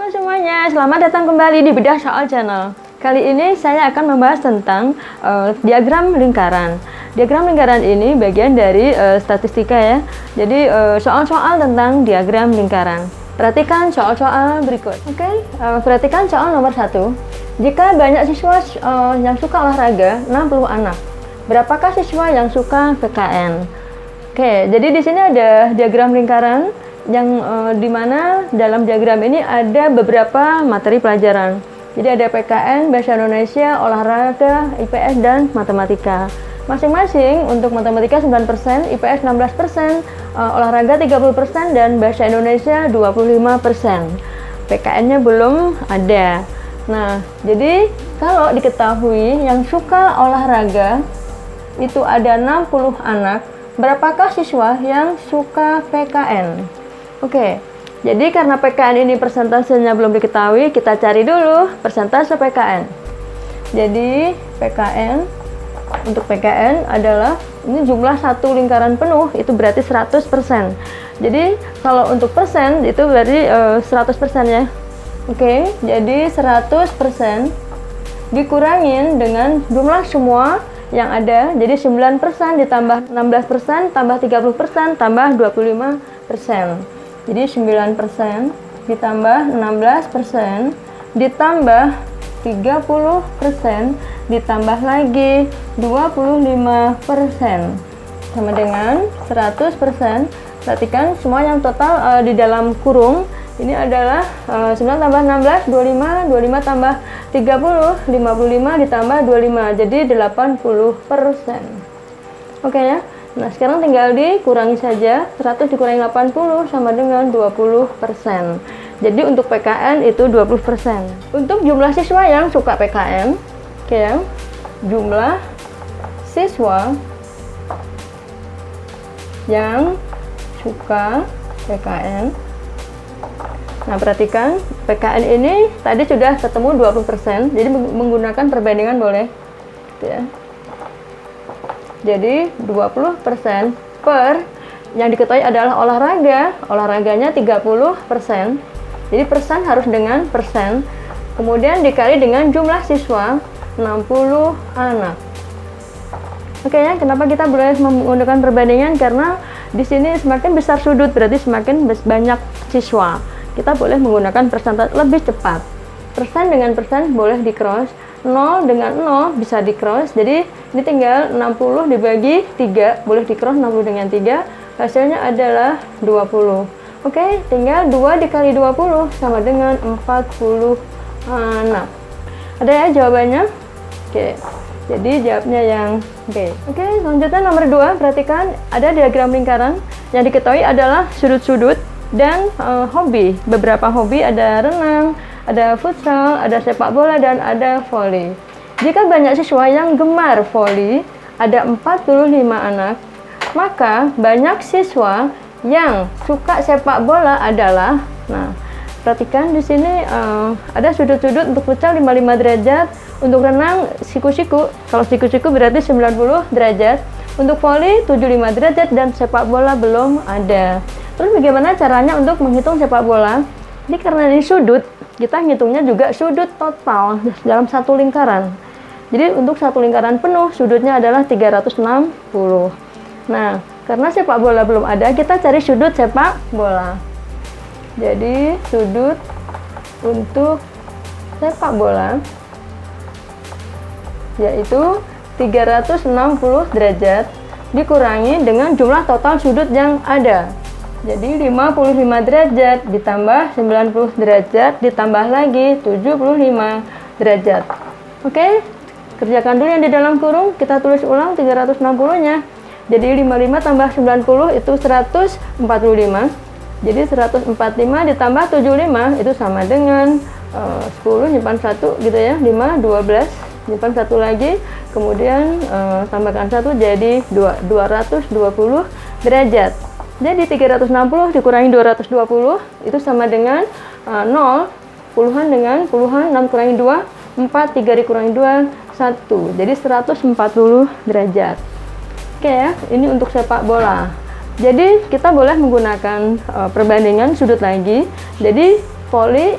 Halo semuanya, selamat datang kembali di Bedah Soal Channel. Kali ini saya akan membahas tentang diagram lingkaran. Diagram lingkaran ini bagian dari statistika ya. Jadi soal-soal tentang diagram lingkaran. Perhatikan soal-soal berikut. Oke, perhatikan soal nomor 1. Jika banyak siswa yang suka olahraga, 60 anak. Berapakah siswa yang suka PKN? Oke, jadi di sini ada diagram lingkaran yang dimana dalam diagram ini ada beberapa materi pelajaran. Jadi ada PKN, Bahasa Indonesia, Olahraga, IPS, dan Matematika. Masing-masing untuk Matematika 9%, IPS 16%, Olahraga 30%, dan Bahasa Indonesia 25%. PKN-nya belum ada. Nah, jadi kalau diketahui yang suka olahraga itu ada 60 anak, berapakah siswa yang suka PKN? Oke, jadi karena PKN ini persentasenya belum diketahui, kita cari dulu persentase PKN. Jadi untuk PKN adalah, ini jumlah satu lingkaran penuh, itu berarti 100%. Jadi kalau untuk persen, itu berarti 100% ya. Oke, jadi 100% dikurangin dengan jumlah semua yang ada. Jadi 9% ditambah 16%, tambah 30%, tambah 25%. Jadi 9% ditambah 16% ditambah 30% ditambah lagi 25% sama dengan 100%. Perhatikan semua yang total di dalam kurung ini adalah 9 tambah 16, 25, 25 tambah 30, 55 ditambah 25, jadi 80%. Oke ya. Nah, sekarang tinggal dikurangi saja, 100 dikurangi 80 sama dengan 20%. Jadi untuk PKN itu 20%. Untuk jumlah siswa yang suka PKN, oke ya, jumlah siswa yang suka PKN. Nah, perhatikan PKN ini tadi sudah ketemu 20%, jadi menggunakan perbandingan boleh. Gitu ya. Jadi 20% per yang diketahui adalah olahraga, olahraganya 30%. Jadi persen harus dengan persen. Kemudian dikali dengan jumlah siswa 60 anak. Oke ya, kenapa kita boleh menggunakan perbandingan? Karena di sini semakin besar sudut berarti semakin banyak siswa. Kita boleh menggunakan persentase lebih cepat. Persen dengan persen boleh di cross. 0 dengan 0 bisa di cross, jadi ini tinggal 60 dibagi 3, boleh di cross 60 dengan 3, hasilnya adalah 20. Oke, tinggal 2 dikali 20 sama dengan 40 anak. Ada ya jawabannya? Oke, jadi jawabnya yang B. Oke, selanjutnya nomor 2, perhatikan ada diagram lingkaran yang diketahui adalah sudut-sudut dan hobi. Beberapa hobi ada renang, ada futsal, ada sepak bola, dan ada voli. Jika banyak siswa yang gemar voli, ada 45 anak, maka banyak siswa yang suka sepak bola adalah, nah, perhatikan di sini ada sudut-sudut untuk futsal 55 derajat, untuk renang siku-siku, kalau siku-siku berarti 90 derajat, untuk voli 75 derajat, dan sepak bola belum ada. Terus bagaimana caranya untuk menghitung sepak bola? Ini karena ini sudut, kita ngitungnya juga sudut total dalam satu lingkaran. Jadi untuk satu lingkaran penuh sudutnya adalah 360. Nah, karena sepak bola belum ada, kita cari sudut sepak bola. Jadi sudut untuk sepak bola yaitu 360 derajat dikurangi dengan jumlah total sudut yang ada. Jadi 55 derajat ditambah 90 derajat ditambah lagi 75 derajat. Oke, kerjakan dulu yang di dalam kurung, kita tulis ulang 360-nya. Jadi 55 tambah 90 itu 145. Jadi 145 ditambah 75 itu sama dengan 10 nyimpan 1 gitu ya, 5, 12, nyimpan 1 lagi, kemudian tambahkan 1 jadi 220 derajat. Jadi 360 dikurangi 220 itu sama dengan 0, puluhan dengan puluhan, 6 kurangi 2, 4, 3 dikurangi 2, 1. Jadi 140 derajat. Oke ya, ini untuk sepak bola. Jadi kita boleh menggunakan perbandingan sudut lagi. Jadi voli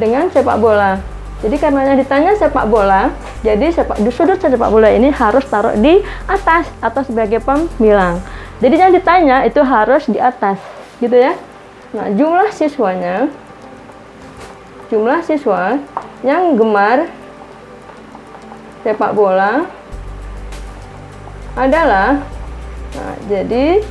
dengan sepak bola. Jadi karenanya ditanya sepak bola, jadi di sudut sepak bola ini harus taruh di atas atau sebagai pembilang. Jadi yang ditanya itu harus di atas, gitu ya. Nah, jumlah siswa yang gemar sepak bola adalah, nah, jadi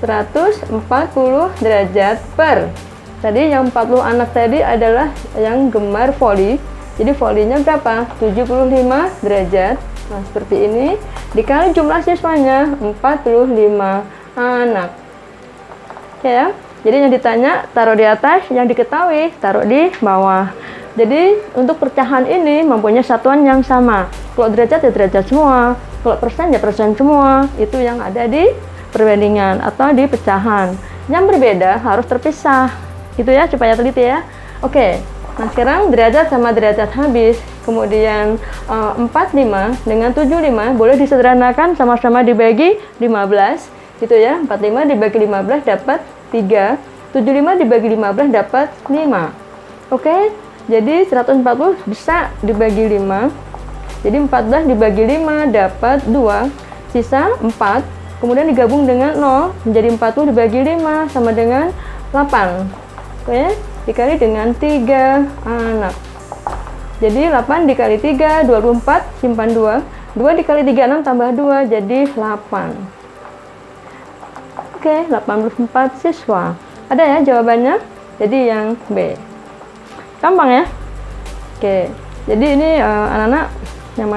140 derajat per. Tadi yang 40 anak tadi adalah yang gemar voli. Jadi volinya berapa? 75 derajat. Nah, seperti ini. Dikali jumlah siswanya 45 anak. Oke ya. Jadi yang ditanya taruh di atas, yang diketahui taruh di bawah. Jadi untuk pecahan ini mempunyai satuan yang sama. Kalau derajat ya derajat semua. Kalau persen ya persen semua. Itu yang ada di perbandingan atau di pecahan. Yang berbeda harus terpisah. Gitu ya, supaya teliti ya. Oke, nah sekarang derajat sama derajat habis. Kemudian 45 dengan 75 boleh disederhanakan, sama-sama dibagi 15. Gitu ya, 45 dibagi 15 dapat 3. 75 dibagi 15 dapat 5. Oke, jadi 140 bisa dibagi 5. Jadi 14 dibagi 5 dapat 2. Sisa 4. Kemudian digabung dengan 0 menjadi 40 dibagi 5 sama dengan 8. Oke, dikali dengan 3 anak. Jadi 8 dikali 3, 24, simpan 2. 2 dikali 3, 6 tambah 2, jadi 8. Oke, 84 siswa. Ada ya jawabannya? Jadi yang B. Gampang ya? Oke, jadi ini anak-anak yang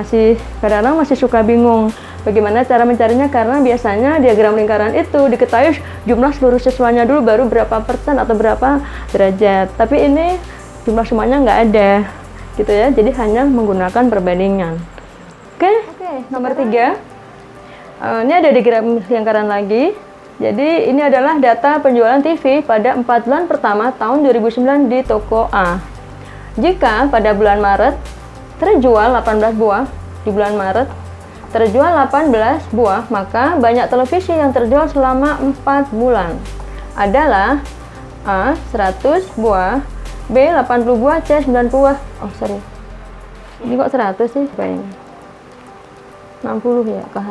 kadang-kadang masih suka bingung bagaimana cara mencarinya, karena biasanya diagram lingkaran itu diketahui jumlah seluruh siswanya dulu, baru berapa persen atau berapa derajat. Tapi ini jumlah semuanya nggak ada, gitu ya. Jadi hanya menggunakan perbandingan. Oke, nomor 3. Ini ada diagram lingkaran lagi. Jadi ini adalah data penjualan TV pada 4 bulan pertama tahun 2009 di toko A. Jika pada bulan Maret terjual 18 buah, di bulan Maret terjual 18 buah, maka banyak televisi yang terjual selama 4 bulan adalah A. 100 buah, B. 80 buah, C. 90 buah. Oh sorry, ini kok 100 sih? Bayang 60 ya, KH.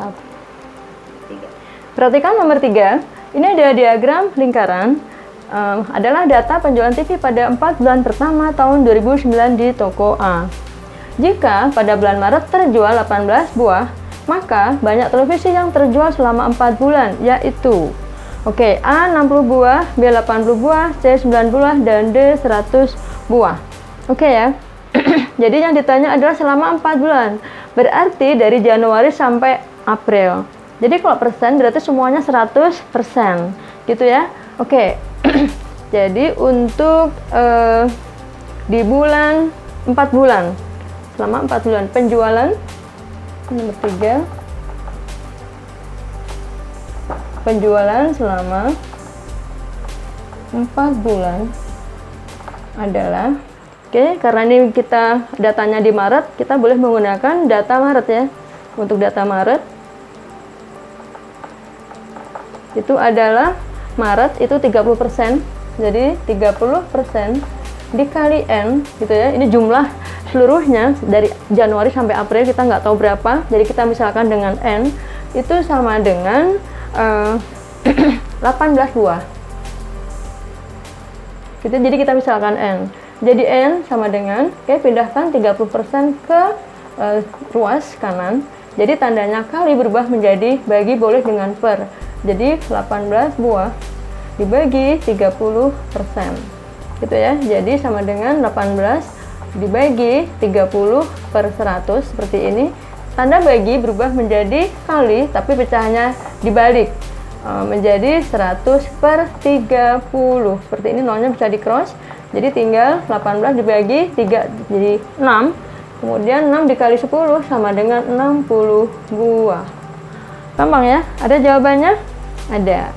Perhatikan nomor 3. Ini ada diagram lingkaran. Adalah data penjualan TV pada 4 bulan pertama tahun 2009 di toko A. Jika pada bulan Maret terjual 18 buah, maka banyak televisi yang terjual selama 4 bulan, yaitu oke, A 60 buah, B 80 buah, C 90 buah, dan D 100 buah. Oke ya. Jadi yang ditanya adalah selama 4 bulan. Berarti dari Januari sampai April. Jadi kalau persen berarti semuanya 100%. Gitu ya. Oke. Jadi untuk di bulan 4 bulan. Selama 4 bulan penjualan nomor 3, penjualan selama 4 bulan adalah, oke, karena ini kita datanya di Maret, kita boleh menggunakan data Maret ya. Untuk data Maret itu adalah Maret itu 30%, jadi 30% dikali N gitu ya. Ini jumlah seluruhnya dari Januari sampai April, kita nggak tahu berapa, jadi kita misalkan dengan N itu sama dengan 18 buah gitu. Jadi kita misalkan N, jadi N sama dengan, oke, pindahkan 30% ke ruas kanan, jadi tandanya kali berubah menjadi bagi, boleh dengan per. Jadi 18 buah dibagi 30% gitu ya, jadi sama dengan 18 dibagi 30 per 100 seperti ini. Tanda bagi berubah menjadi kali, tapi pecahannya dibalik menjadi 100 per 30 seperti ini. Nolnya bisa di cross, jadi tinggal 18 dibagi 3 jadi 6, kemudian 6 dikali 10 sama dengan 60 buah. Gampang ya? Ada jawabannya? Ada.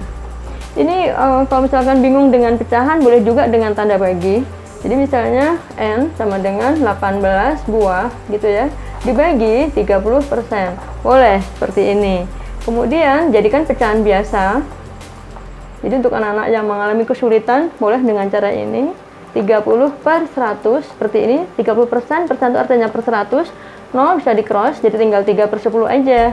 Ini kalau misalkan bingung dengan pecahan, boleh juga dengan tanda bagi. Jadi misalnya N sama dengan 18 buah gitu ya, dibagi 30%. Boleh seperti ini. Kemudian jadikan pecahan biasa. Jadi untuk anak-anak yang mengalami kesulitan, boleh dengan cara ini. 30 per 100 seperti ini. 30%, persen itu artinya per 100, 0 bisa di cross, jadi tinggal 3 per 10 aja.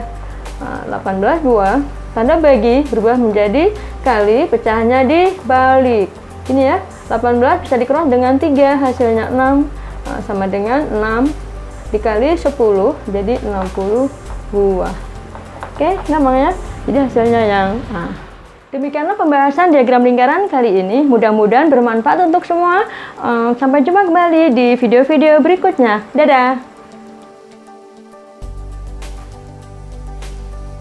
Nah, 18 2, tanda bagi berubah menjadi kali, pecahannya dibalik. Ini ya, 18 bisa di cross dengan 3, hasilnya 6. Nah, sama dengan 6 dikali 10, jadi 60 buah. Oke, gampang ya. Jadi hasilnya yang demikianlah pembahasan diagram lingkaran kali ini. Mudah-mudahan bermanfaat untuk semua. Sampai jumpa kembali di video-video berikutnya. Dadah!